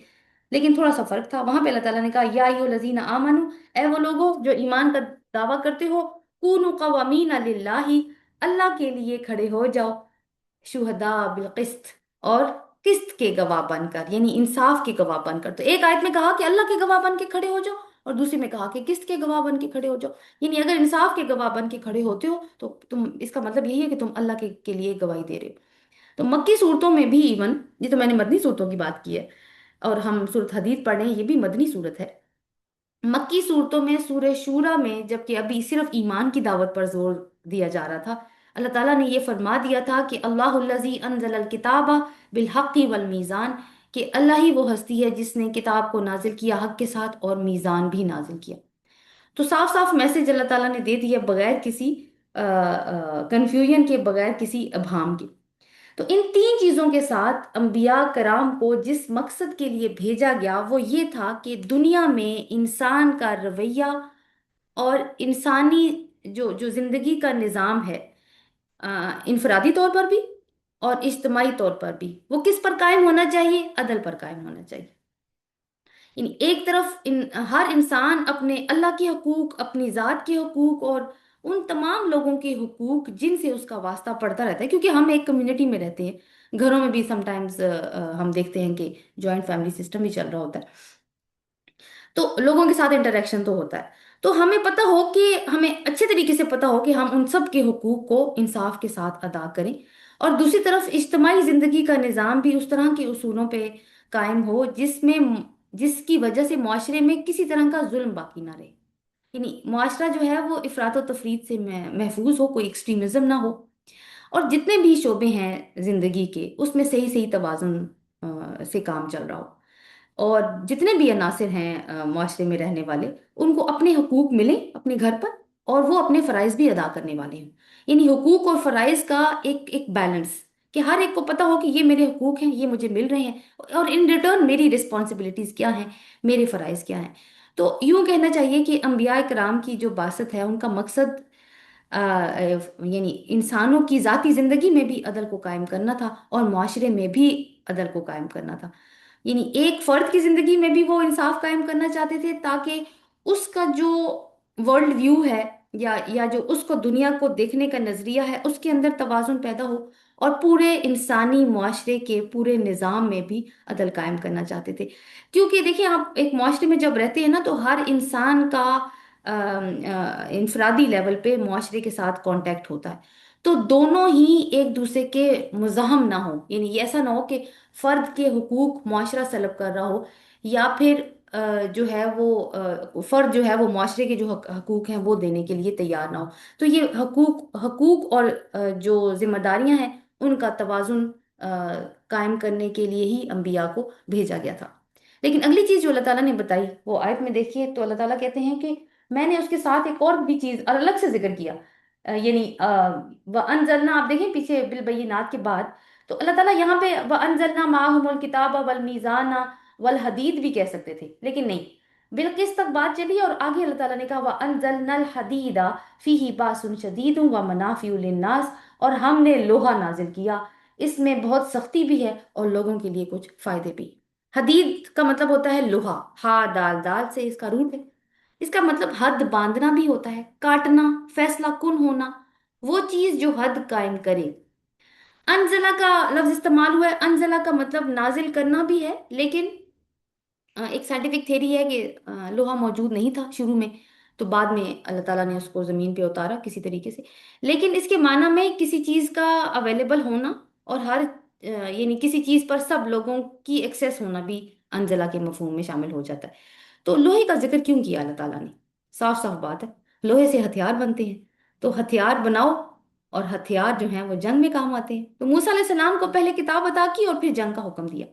लेकिन थोड़ा सा फर्क था। वहां पे अल्लाह ताला ने कहा या अय्युहल लज़ीना आमनू, ए वो लोगो जो ईमान का दावा करते हो, कूनू कवामीना लिल्लाही, अल्लाह के लिए खड़े हो जाओ, शुहदा बिल किस्त, और किस्त के गवाह बनकर, यानी इंसाफ के गवाह बनकर। तो एक आयत में कहा कि अल्लाह के गवाह बन के खड़े हो जाओ, और दूसरी में कहा कि किस्त के गवाह बन के खड़े हो जाओ। यानी अगर इंसाफ के गवाह बन के खड़े होते हो तो तुम, इसका मतलब यही है कि तुम अल्लाह के लिए गवाही दे रहे हो। तो मक्की सूरतों में भी इवन, ये तो मैंने मदनी सूरतों की बात की है, और हम सूरत हदीद पढ़ रहे हैं, ये भी मदनी सूरत है। मक्की सूरतों में सूरह शूरा में, जबकि अभी सिर्फ ईमान की दावत पर जोर दिया जा रहा था, अल्लाह ताला ने ये फरमा दिया था कि अल्लाहुल्लज़ी अनज़लल किताबा बिल हक़्क़ि वल मीज़ान, कि अल्लाह ही वो हस्ती है जिसने किताब को नाजिल किया हक के साथ, और मीज़ान भी नाजिल किया। तो साफ साफ मैसेज अल्लाह ताला ने दे दिया, बगैर किसी कंफ्यूजन के, बगैर किसी अभाम के। तो इन तीन चीजों के साथ अंबिया कराम को जिस मकसद के लिए भेजा गया, वो ये था कि दुनिया में इंसान का रवैया और इंसानी जो जो जिंदगी का निज़ाम है, इनफरादी तौर पर भी और इज्तमाही तौर पर भी, वो किस पर कायम होना चाहिए, अदल पर कायम होना चाहिए। यानी एक तरफ हर इंसान अपने अल्लाह के हकूक, अपनी ज़ात के हकूक, और उन तमाम लोगों के हकूक जिनसे उसका वास्ता पड़ता रहता है, क्योंकि हम एक कम्युनिटी में रहते हैं। घरों में भी समटाइम्स हम देखते हैं कि जॉइंट फैमिली सिस्टम ही चल रहा होता है, तो लोगों के साथ इंटरेक्शन तो होता है। तो हमें पता हो कि, हमें अच्छे तरीके से पता हो कि हम उन सब के हुकूक को इंसाफ के साथ अदा करें। और दूसरी तरफ इज्तमाही जिंदगी का निज़ाम भी उस तरह के उसूलों पे कायम हो जिसमें, जिसकी वजह से माशरे में किसी तरह का जुल्म बाकी ना रहे। यानी माशरा जो है वो इफरात और तफरीत से महफूज हो, कोई एक्सट्रीमिज्म ना हो, और जितने भी शोबे हैं जिंदगी के, उसमें सही सही तवाजुन से काम चल रहा हो। और जितने भी अनासिर हैं माशरे में रहने वाले, उनको अपने हकूक मिले अपने घर पर, और वो अपने फ़राइज़ भी अदा करने वाले हैं। यानी हकूक और फ़राइज़ का एक एक बैलेंस, कि हर एक को पता हो कि ये मेरे हकूक हैं, ये मुझे मिल रहे हैं, और इन रिटर्न मेरी रिस्पॉन्सिबिलिटीज़ क्या हैं, मेरे फ़राइज़ क्या हैं। तो यूं कहना चाहिए कि अंबिया कराम की जो बासत है, उनका मकसद यानी इंसानों की ज़ाती ज़िंदगी में भी अदल को कायम करना था, और माशरे में भी अदल को कायम करना था। यानी एक फर्द की जिंदगी में भी वो इंसाफ कायम करना चाहते थे, ताकि उसका जो वर्ल्ड व्यू है, या जो उसको दुनिया को देखने का नजरिया है, उसके अंदर तवाजुन पैदा हो, और पूरे इंसानी मुआशरे के पूरे निज़ाम में भी अदल कायम करना चाहते थे। क्योंकि देखिए, आप एक मुआशरे में जब रहते हैं ना, तो हर इंसान का इंफरादी लेवल पे मुआशरे के साथ कांटेक्ट होता है। तो दोनों ही एक दूसरे के मुज़ाहम ना हो, यानी ये ऐसा ना हो कि फर्द के हुकूक मुआशरा सलब कर रहा हो, या फिर जो है वो फर्द जो है वो मुआशरे के जो हकूक हैं वो देने के लिए तैयार ना हो। तो ये हकूक हकूक और जो जिम्मेदारियां हैं, उनका तवाजुन कायम करने के लिए ही अंबिया को भेजा गया था। लेकिन अगली चीज जो अल्लाह ताला ने बताई, वो आयत में देखिए, तो अल्लाह ताला कहते हैं कि میں نے اس کے ساتھ ایک اور بھی چیز اور الگ سے ذکر کیا، یعنی وَأَنزَلْنَا، آپ دیکھیں پیچھے بالبینات کے بعد، تو اللہ تعالیٰ یہاں پہ وَأَنزَلْنَا مَعَهُمُ الْكِتَابَ وَالْمِيزَانَ وَالْحَدِيدَ بھی کہہ سکتے تھے، لیکن نہیں، بالقسط تک بات چلی اور آگے اللہ تعالیٰ نے کہا وَأَنزَلْنَا الْحَدِيدَ فِيهِ بَأْسٌ شَدِيدٌ وَمَنَافِعُ لِلنَّاسِ، اور ہم نے لوہا نازل کیا، اس میں بہت سختی بھی ہے اور لوگوں کے لیے کچھ فائدے بھی۔ حدید کا مطلب ہوتا ہے لوہا، ہا دال، دال سے اس کا روٹ ہے، اس کا مطلب حد باندھنا بھی ہوتا ہے، کاٹنا، فیصلہ کن ہونا، وہ چیز جو حد قائم کرے۔ انزلہ کا لفظ استعمال ہوا ہے، انزلہ کا مطلب نازل کرنا بھی ہے، لیکن ایک سائنٹیفک تھیری ہے کہ لوہا موجود نہیں تھا شروع میں، تو بعد میں اللہ تعالیٰ نے اس کو زمین پہ اتارا کسی طریقے سے، لیکن اس کے معنی میں کسی چیز کا اویلیبل ہونا اور ہر یعنی کسی چیز پر سب لوگوں کی ایکسیس ہونا بھی انزلہ کے مفہوم میں شامل ہو جاتا ہے۔ تو لوہے کا ذکر کیوں کیا اللہ تعالیٰ نے؟ صاف صاف بات ہے، لوہے سے ہتھیار بنتے ہیں، تو ہتھیار بناؤ، اور ہتھیار جو ہیں وہ جنگ میں کام آتے ہیں، تو موسیٰ علیہ السلام کو پہلے کتاب عطا کی اور پھر جنگ کا حکم دیا،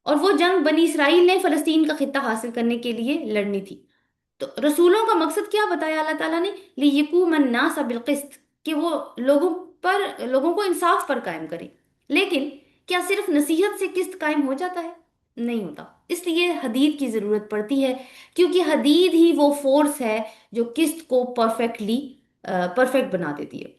اور وہ جنگ بنی اسرائیل نے فلسطین کا خطہ حاصل کرنے کے لیے لڑنی تھی۔ تو رسولوں کا مقصد کیا بتایا اللہ تعالیٰ نے؟ لِيَقُومَ النَّاسَ بِالْقِسْطِ، کہ وہ لوگوں پر، لوگوں کو انصاف پر قائم کرے۔ لیکن کیا صرف نصیحت سے قسط قائم ہو جاتا ہے؟ نہیں ہوتا، اس لیے حدید کی ضرورت پڑتی ہے، کیونکہ حدید ہی وہ فورس ہے جو قسط کو پرفیکٹ بنا دیتی ہے۔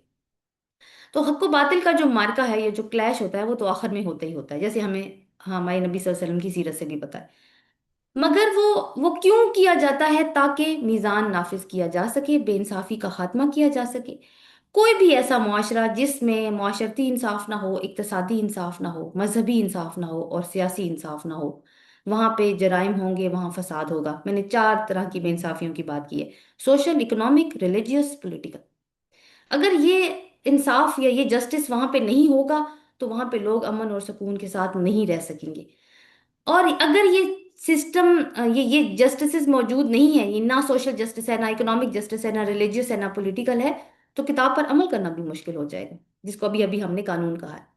تو حق و باطل کا جو مارکا ہے، یہ جو کلیش ہوتا ہے، وہ تو آخر میں ہوتا ہی ہوتا ہے، جیسے ہمیں ہمارے نبی صلی اللہ علیہ وسلم کی سیرت سے بھی پتہ ہے۔ مگر وہ کیوں کیا جاتا ہے؟ تاکہ میزان نافذ کیا جا سکے، بے انصافی کا خاتمہ کیا جا سکے۔ کوئی بھی ایسا معاشرہ جس میں معاشرتی انصاف نہ ہو، اقتصادی انصاف نہ ہو، مذہبی انصاف نہ ہو اور سیاسی انصاف نہ ہو، وہاں پہ جرائم ہوں گے، وہاں فساد ہوگا۔ میں نے 4 طرح کی بے انصافیوں کی بات کی ہے: سوشل، اکنامک، ریلیجیس، پولیٹیکل۔ اگر یہ انصاف یا یہ جسٹس وہاں پہ نہیں ہوگا تو وہاں پہ لوگ امن اور سکون کے ساتھ نہیں رہ سکیں گے۔ اور اگر یہ سسٹم، یہ جسٹسز موجود نہیں ہے، یہ نہ سوشل جسٹس ہے، نہ اکنامک جسٹس ہے، نہ ریلیجیس ہے، نہ پولیٹیکل ہے، تو کتاب پر عمل کرنا بھی مشکل ہو جائے گا، جس کو ابھی ابھی ہم نے قانون کہا ہے۔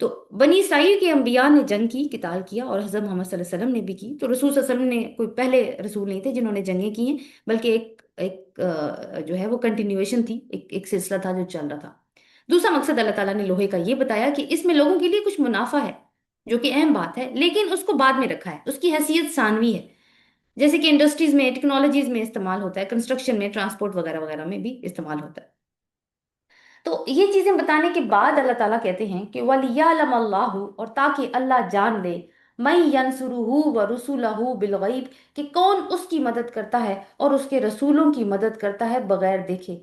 تو بنی اسرائیل کے انبیاء نے جنگ کی، قتال کیا، اور حضرت محمد صلی اللہ علیہ وسلم نے بھی کی۔ تو رسول صلی اللہ علیہ وسلم نے کوئی پہلے رسول نہیں تھے جنہوں نے جنگیں کی ہیں، بلکہ ایک جو ہے وہ کنٹینیویشن تھی، ایک سلسلہ تھا جو چل رہا تھا۔ دوسرا مقصد اللہ تعالیٰ نے لوہے کا یہ بتایا کہ اس میں لوگوں کے لیے کچھ منافع ہے، جو کہ اہم بات ہے، لیکن اس کو بعد میں رکھا ہے، اس کی حیثیت ثانوی ہے، جیسے کہ انڈسٹریز میں، ٹیکنالوجیز میں استعمال ہوتا ہے، کنسٹرکشن میں، ٹرانسپورٹ وغیرہ وغیرہ میں بھی استعمال ہوتا ہے۔ تو یہ چیزیں بتانے کے بعد اللہ تعالیٰ کہتے ہیں کہ وَلِيَعْلَمَ اللَّهُ، اور تاکہ اللہ جان لے، مَن يَنْصُرُهُ وَرُسُلَهُ بِالْغَيْبِ، کہ کون اس کی مدد کرتا ہے اور اس کے رسولوں کی مدد کرتا ہے بغیر دیکھے۔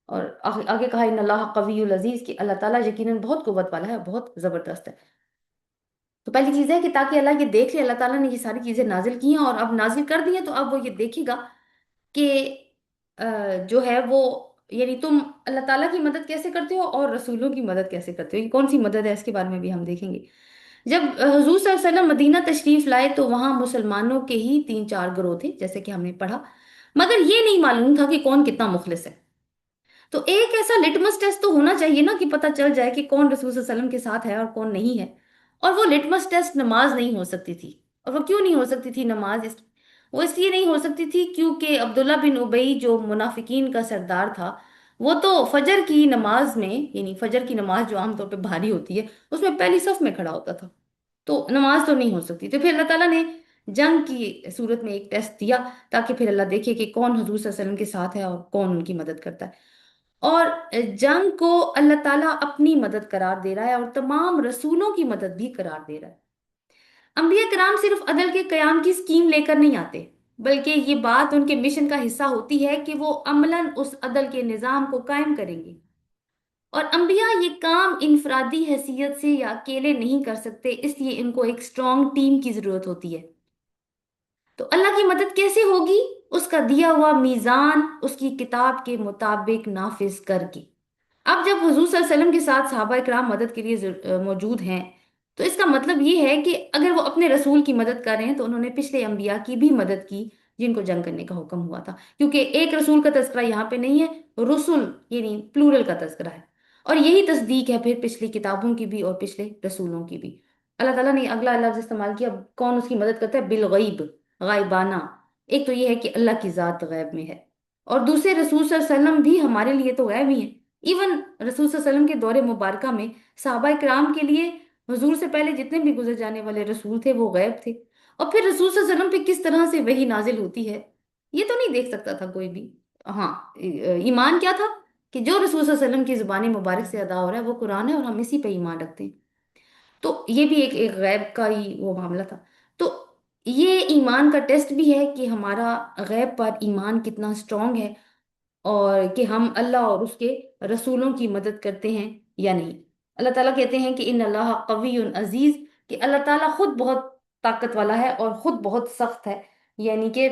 اور آگے کہا ان اللہ قوی العزیز، کہ اللہ تعالیٰ یقیناً بہت قوت والا ہے، بہت زبردست ہے۔ تو پہلی چیز ہے کہ تاکہ اللہ یہ دیکھ لے، اللہ تعالیٰ نے یہ ساری چیزیں نازل کی ہیں اور اب نازل کر دی ہیں، تو اب وہ یہ دیکھے گا کہ جو ہے وہ، یعنی تم اللہ تعالیٰ کی مدد کیسے کرتے ہو اور رسولوں کی مدد کیسے کرتے ہو، یہ کون سی مدد ہے، اس کے بارے میں بھی ہم دیکھیں گے۔ جب حضور صلی اللہ علیہ وسلم مدینہ تشریف لائے تو وہاں مسلمانوں کے ہی 3 4 گروہ تھے، جیسے کہ ہم نے پڑھا، مگر یہ نہیں معلوم تھا کہ کون کتنا مخلص ہے۔ تو ایک ایسا لٹمس ٹیسٹ تو ہونا چاہیے نا، کہ پتہ چل جائے کہ کون رسول صلی اللہ علیہ وسلم کے ساتھ ہے اور کون نہیں ہے۔ اور وہ لٹمس ٹیسٹ نماز نہیں ہو سکتی تھی۔ اور وہ کیوں نہیں ہو سکتی تھی نماز؟ وہ اس لیے نہیں ہو سکتی تھی کیونکہ عبداللہ بن ابی جو منافقین کا سردار تھا، وہ تو فجر کی نماز میں، یعنی فجر کی نماز جو عام طور پہ بھاری ہوتی ہے، اس میں پہلی صف میں کھڑا ہوتا تھا، تو نماز تو نہیں ہو سکتی۔ تو پھر اللہ تعالیٰ نے جنگ کی صورت میں ایک ٹیسٹ دیا، تاکہ پھر اللہ دیکھے کہ کون حضور صلی اللہ علیہ وسلم کے ساتھ ہے اور کون ان کی مدد کرتا ہے۔ اور جنگ کو اللہ تعالیٰ اپنی مدد قرار دے رہا ہے اور تمام رسولوں کی مدد بھی قرار دے رہا ہے۔ انبیاء کرام صرف عدل کے قیام کی سکیم لے کر نہیں آتے، بلکہ یہ بات ان کے مشن کا حصہ ہوتی ہے کہ وہ عملاً اس عدل کے نظام کو قائم کریں گے۔ اور انبیاء یہ کام انفرادی حیثیت سے یا اکیلے نہیں کر سکتے، اس لیے ان کو ایک اسٹرانگ ٹیم کی ضرورت ہوتی ہے۔ تو اللہ کی مدد کیسے ہوگی؟ اس کا دیا ہوا میزان اس کی کتاب کے مطابق نافذ کر کے۔ اب جب حضور صلی اللہ علیہ وسلم کے ساتھ صحابہ کرام مدد کے لیے موجود ہیں، تو اس کا مطلب یہ ہے کہ اگر وہ اپنے رسول کی مدد کر رہے ہیں تو انہوں نے پچھلے انبیاء کی بھی مدد کی جن کو جنگ کرنے کا حکم ہوا تھا، کیونکہ ایک رسول کا تذکرہ یہاں پہ نہیں ہے، رسول یعنی پلورل کا تذکرہ ہے، اور یہی تصدیق ہے پھر پچھلی کتابوں کی بھی اور پچھلے رسولوں کی بھی۔ اللہ تعالیٰ نے اگلا لفظ استعمال کیا، کون اس کی مدد کرتا ہے؟ بالغیب، غائبانہ، ایک تو یہ ہے کہ اللہ کی ذات غیب میں ہے، اور دوسرے رسول صلی اللہ علیہ وسلم بھی ہمارے لیے تو غیب ہی ہیں۔ ایون رسول صلی اللہ علیہ وسلم کے دور مبارکہ میں صحابہ کرام کے لیے حضور سے پہلے جتنے بھی گزر جانے والے رسول تھے وہ غیب تھے، اور پھر رسول صلی اللہ علیہ وسلم پہ کس طرح سے وحی نازل ہوتی ہے یہ تو نہیں دیکھ سکتا تھا کوئی بھی۔ ہاں، ایمان کیا تھا کہ جو رسول صلی اللہ علیہ وسلم کی زبان مبارک سے ادا ہو رہا ہے وہ قرآن ہے، اور ہم اسی پہ ایمان رکھتے ہیں۔ تو یہ بھی ایک غیب کا ہی وہ معاملہ تھا۔ تو یہ ایمان کا ٹیسٹ بھی ہے کہ ہمارا غیب پر ایمان کتنا سٹرونگ ہے، اور کہ ہم اللہ اور اس کے رسولوں کی مدد کرتے ہیں یا نہیں۔ اللہ تعالیٰ کہتے ہیں کہ ان اللہ قوی عزیز، کہ اللہ تعالیٰ خود بہت طاقت والا ہے اور خود بہت سخت ہے، یعنی کہ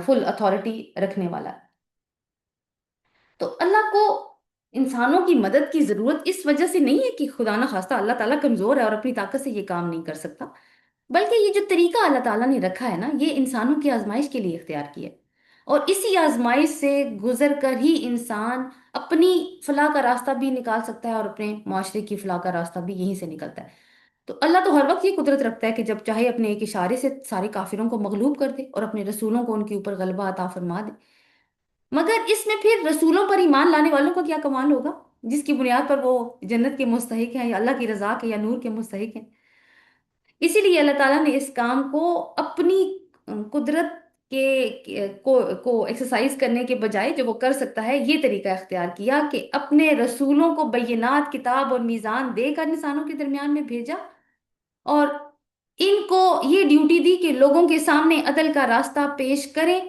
فل اتھارٹی رکھنے والا ہے۔ تو اللہ کو انسانوں کی مدد کی ضرورت اس وجہ سے نہیں ہے کہ خدا نہ خواستہ اللہ تعالیٰ کمزور ہے اور اپنی طاقت سے یہ کام نہیں کر سکتا، بلکہ یہ جو طریقہ اللہ تعالیٰ نے رکھا ہے نا، یہ انسانوں کی آزمائش کے لیے اختیار کیا ہے، اور اسی آزمائش سے گزر کر ہی انسان اپنی فلاح کا راستہ بھی نکال سکتا ہے، اور اپنے معاشرے کی فلاح کا راستہ بھی یہیں سے نکلتا ہے۔ تو اللہ تو ہر وقت یہ قدرت رکھتا ہے کہ جب چاہے اپنے ایک اشارے سے سارے کافروں کو مغلوب کر دے اور اپنے رسولوں کو ان کے اوپر غلبہ عطا فرما دے۔ مگر اس میں پھر رسولوں پر ایمان لانے والوں کا کیا کمال ہوگا، جس کی بنیاد پر وہ جنت کے مستحق ہیں، یا اللہ کی رضا کے یا نور کے مستحق ہیں۔ اسی لیے اللہ تعالیٰ نے اس کام کو اپنی قدرت کو ایکسرسائز کرنے کے بجائے جو وہ کر سکتا ہے یہ طریقہ اختیار کیا کہ اپنے رسولوں کو بینات، کتاب اور میزان دے کر انسانوں کے درمیان میں بھیجا، اور ان کو یہ ڈیوٹی دی کہ لوگوں کے سامنے عدل کا راستہ پیش کریں،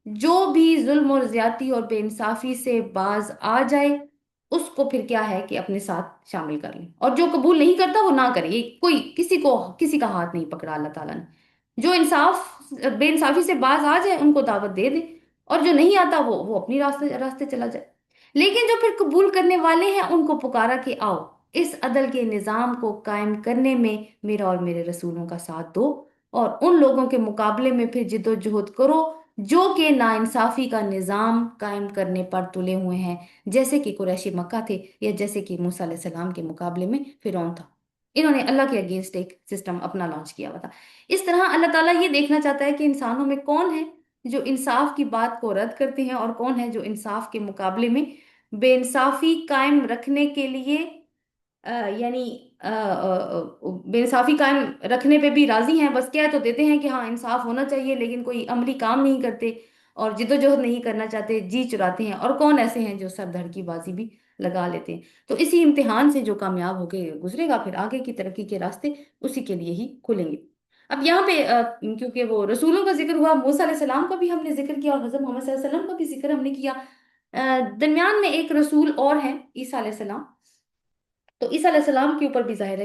جو بھی ظلم اور زیادتی اور بے انصافی سے باز آ جائے اس کو پھر کیا ہے کہ اپنے ساتھ شامل کر لیں، اور جو قبول نہیں کرتا وہ نہ کرے۔ یہ کوئی کسی کو کسی کا ہاتھ نہیں پکڑا اللہ تعالیٰ نے۔ جو بے انصافی سے باز آ جائے ان کو دعوت دے دے، اور جو نہیں آتا وہ اپنی راستے راستے چلا جائے۔ لیکن جو پھر قبول کرنے والے ہیں ان کو پکارا کہ آؤ اس عدل کے نظام کو قائم کرنے میں میرا اور میرے رسولوں کا ساتھ دو، اور ان لوگوں کے مقابلے میں پھر جد و جہد کرو جو کہ ناانصافی کا نظام قائم کرنے پر تلے ہوئے ہیں، جیسے کہ قریشی مکہ تھے، یا جیسے کہ موسیٰ علیہ السلام کے مقابلے میں فرعون تھا۔ انہوں نے اللہ کے اگینسٹ ایک سسٹم اپنا لانچ کیا ہوا تھا۔ اس طرح اللہ تعالیٰ یہ دیکھنا چاہتا ہے کہ انسانوں میں کون ہے جو انصاف کی بات کو رد کرتے ہیں، اور کون ہے جو انصاف کے مقابلے میں بے انصافی قائم رکھنے کے لیے یعنی بے انصافی قائم رکھنے پہ بھی راضی ہیں، بس کہہ تو دیتے ہیں کہ ہاں انصاف ہونا چاہیے، لیکن کوئی عملی کام نہیں کرتے اور جدوجہد نہیں کرنا چاہتے، جی چراتے ہیں، اور کون ایسے ہیں جو سر دھڑ کی بازی بھی لگا لیتے ہیں۔ تو اسی امتحان سے جو کامیاب ہو کے گزرے گا پھر آگے کی ترقی کے راستے اسی کے لیے ہی کھلیں گے۔ اب یہاں پہ کیونکہ وہ رسولوں کا ذکر ہوا، موسیٰ علیہ السلام کا بھی ہم نے ذکر کیا، اور حضرت محمد صلی اللہ علیہ وسلم کا بھی ذکر ہم نے کیا۔ درمیان میں ایک رسول اور ہیں، عیسیٰ علیہ السلام۔ تو عیسیٰ علیہ السلام کے اوپر بھی ظاہر ہے کہ